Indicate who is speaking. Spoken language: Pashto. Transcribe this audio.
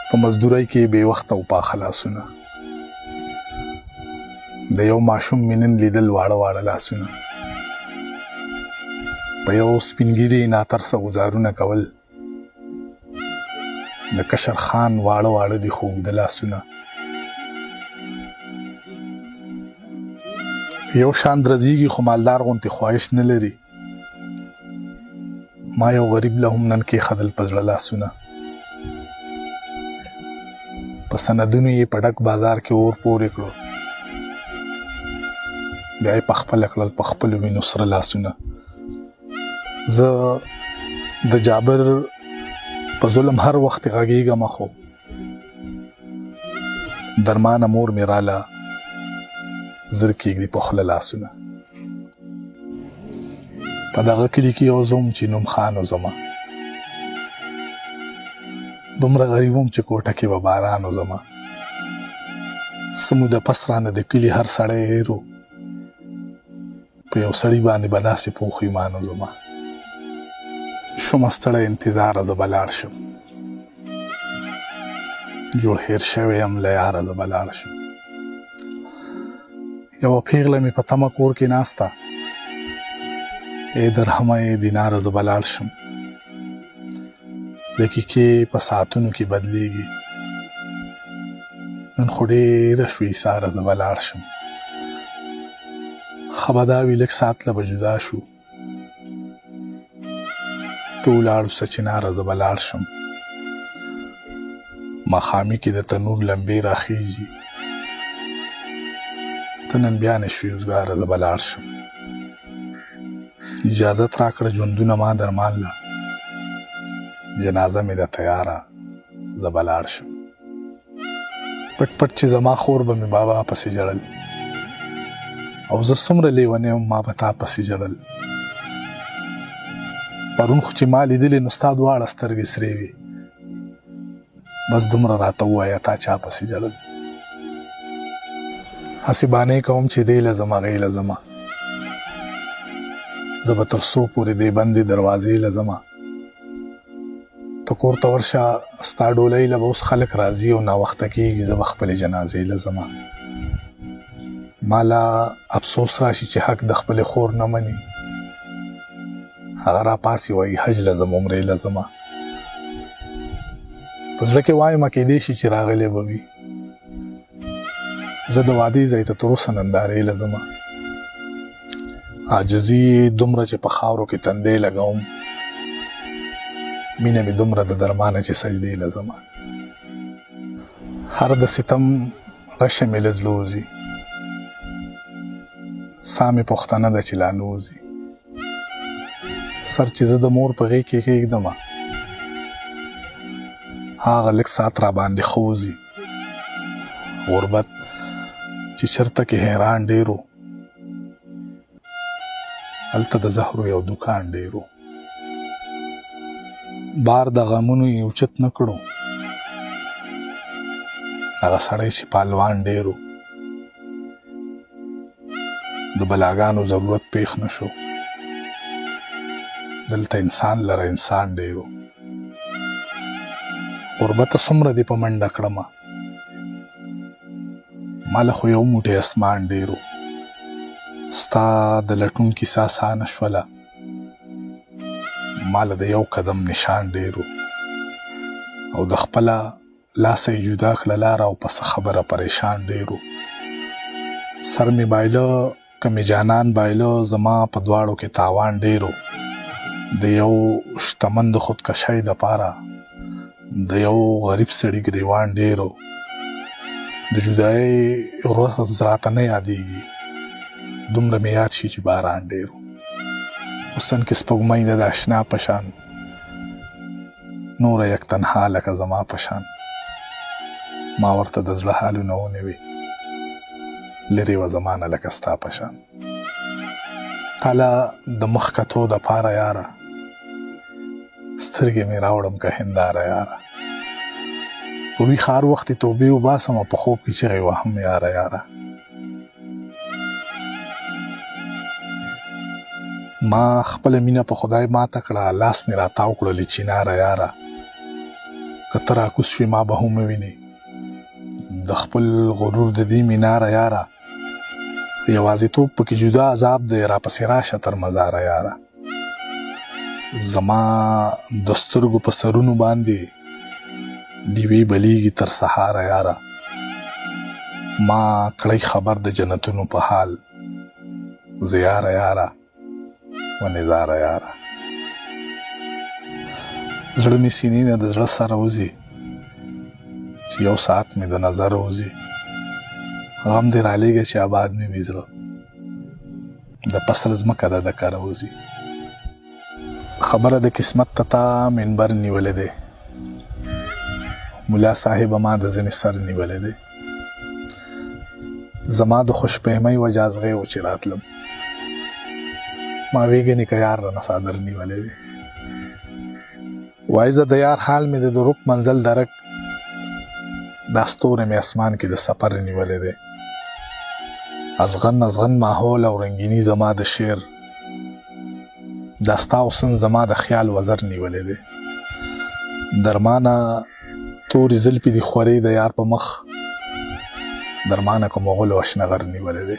Speaker 1: په مزدورۍ کې بې وخته او پاخه لاسونه، د یو ماشوم مینن لیدل واړه واړه لاسونه، په یو سپین ږیري ناترسه ګزارونه کول، د کشر خان واړه واړه دي خو اوږده لاسونه، یو شان درځيږي خو مالدار غوندې خواهش نه لري، ما یو غریب له هم نن کېښودل په زړه لاسونه، په سندونو یې په ډک بازار کې اور پورې کړو، بیا یې پخپله کړل په خپلو وینو سره لاسونه. زه د جابر په ظلم هر وخت غږېږم خو درمانه مور مې راله زر کېږدي په خوله لاسونه. په دغه کلي کې یو زوم چې نوم خان و زما، دومره غریب وم چې کوټه کې به باران و زما، څه موده پس رانه د کلي هر سړی هېر و، په یو سړي باندې به داسې پوخ ایمان و زما. شومه ستړی انتظاره زه به لاړ شم، جوړ هېر شوی یم له یاره زه به لاړ شم. یوه پیغله مې په تمه کور کې ناسته، ای درهمه ای دیناره زه به لاړ شم. دقیقې په ساعتونو کې بدلیږي، نن خو ډېره شوې ساره زه به لاړ شم. ښه به دا وي لږ ساعت له به جدا شو، ته ولاړو سچیناره زه به لاړ شم. ماښامي کې د تنور لمبې راخیږي، ته نن بیا نه شوې اوزګاره زه به لاړ شم. اجازت راکړه ژوندونه ما درمان له، جنازه مې ده تیاره زه به لاړ شم. پټ پټ چې زما خور به مې بابا پسې ژړل، او زه څومره لیونی وم ما به تا پسې ژړل. پرون خو چې ما لیدلې نو ستا دواړه سترګې سرې وې، بس دومره راته ووایه تا چا پسې ژړل. هسې بانې کوم چې دی له ځمه غی له ځمه، زه به تر څو پورې دې بندې دروازې له ځمه. ته کور ته ورشه ستا ډولۍ له به اوس خلک راځي او ناوخته کېږي، زه به خپلې جنازې له ځمه. ما لا افسوس راشي چې حق د خپلې خور نه مني، هغه راپاسي وایي حج له ځم عمرې له ځمه. په زړه کې وایم کېدی شي چې راغلی به وي، زه د وعدې ځای ته تر اوسه نندارې له ځمه. عاجزي دومره چې په خاورو کې تندې لګوم، مینه مې دومره د درمانه چې سجدې له ځمه. هر د ستم غشه مې له زړه وځي، سا مې پوښتنه ده چې لا نه وځي. سر چې زه د مور په غېږ کې کېږدمه، هغه لږ ساعت را باندې ښه وځي. غربت چې چرته کې حیران ډېرو، هلته د زهرو یو دوکان ډېرو. بار د غمونو یې اوچت نه کړو، هغه سړی چې پالوان ډېرو. د بلاګانو ضرورت پېښ نه شو، دلته انسان لره انسان ډېرو. غربته څومره دې په منډه کړمه، ماله خو یو موټی اسمان ډېرو. ستا د لټون کیسه اسانه شوله، ماله د یو قدم نشان ډېرو. او د خپله لاسه یې جدا کړه لاره، او په څه خبره پریشان ډېرو. سر مې بایله که مې جانان بایله، زما په دواړو کې تاوان ډېرو. د یو شتمن د خودکشۍ دپاره د یو غریب سړي ګریوان ډېرو. د جدایۍ ورځ راته نه یادېږي، دومره مې یاد شي چې باران ډېرو. حسن کې سپوږمۍ ده د اشنا په شان، نوره یک تنها لکه زما په شان. ما ورته د زړه حالونه ونیوې، لرې وه زمانه لکه ستا په شان. تاله د مخ کتو دپاره یاره، سترګې مې راوړم که هنداره یاره. په ویښ هر وخت یې توبې وباسم، او په خوب کې چغې وهم یاره یاره. ما خپله مینه په خدای ماته کړه، لاس مې راتاو کړلې چیناره یاره. که ته راکوز شوې ما به هم ووینې د خپل غرور د دې میناره یاره یوازیتوب پکې جدا عذاب دی راپسې راشه تر مزاره یاره زما د سترګو په سرونو باندې ډیوې بلیږي تر سهاره یاره ما کړی خبر د جنتونو په حال زیاره یاره و نظاره یاره زړه مې سینې نه د زړه سره وځي چې یو ساعت مې د نظر وځي غم دې رالیږه چې آباد مې وي زړه د فصل ځمکه ده د کره وځي خبره د قسمت ته تا منبر نیولی دی ملا صاحب ما د ځینې سر نیولی دی زما د خوشفهمۍ وجه ازغی و چې راتلم ما ویګنې که یار رانه څادر نیولی دی وایي زه د یار حال مې د روپ منزل درک دا ستوری مې اسمان کې د سفر نیولی دی ازغن ازغن ماحول او رنګیني زما د شعر دا ستا حسن زما د خیال وزر نیولی دی درمانه تورې زلفې دي خورې د یار په مخ درمانه که مغلو اشنغر نیولی دی